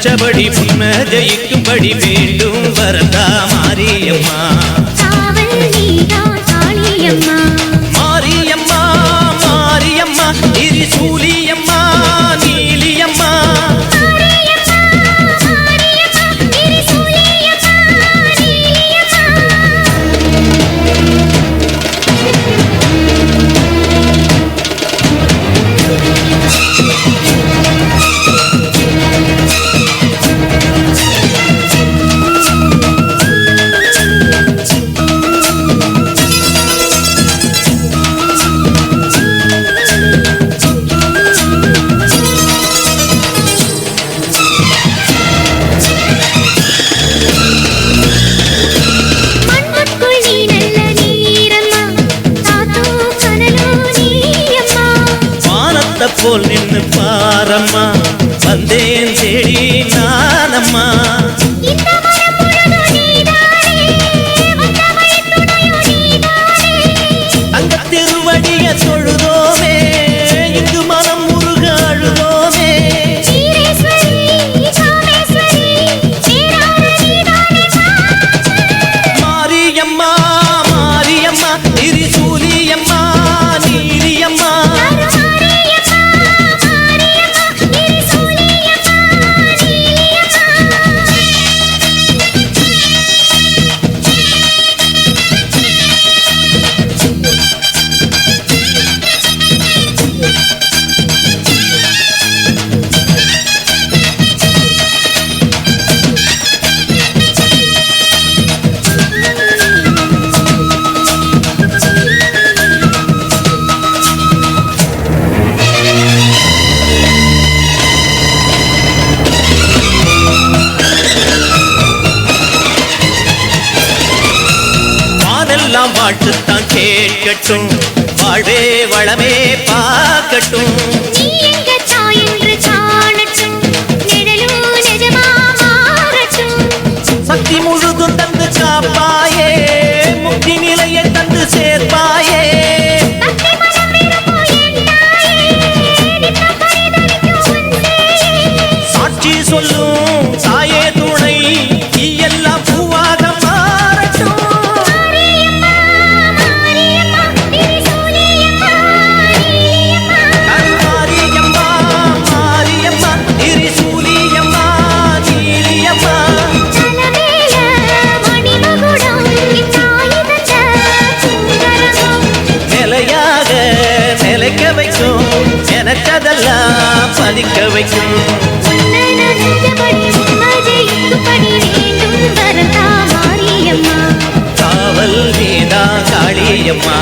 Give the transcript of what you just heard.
நினைச்சபடி முன்ன ஜெயிக்கும்படி வேண்டும் வரதா மாரியம்மா. காவல் நீதான் காளியம்மா. மாரியம்மா மாரியம்மா திரிசூலியம்மா நீலியம்மா. போல் நின்னு பாரம்மா வந்தேன் தேடி நானம்மா. அங்க திருவடிய தொழுதோமே இங்கு மனம் முருக அழுதோமே. மாரியம்மா மாரியம்மா திரிசூலியம்மா நீலியம்மா. வாழ்த்துத்தான் கேட்கட்டும் வாழ்வே வளமே பார்க்கட்டும். சக்தி முழுதும் தந்து காப்பாயே முக்தி நிலையை தந்து சேர்ப்பாயே. சாட்சி சொல்லும் தாயே துணை எல்லாம் பூவாக மாறட்டும். நிலைக்க வைக்கும் எனக்கதெல்லாம் பதிக்க வைக்கும். காவல் நீதான் காளியம்மா.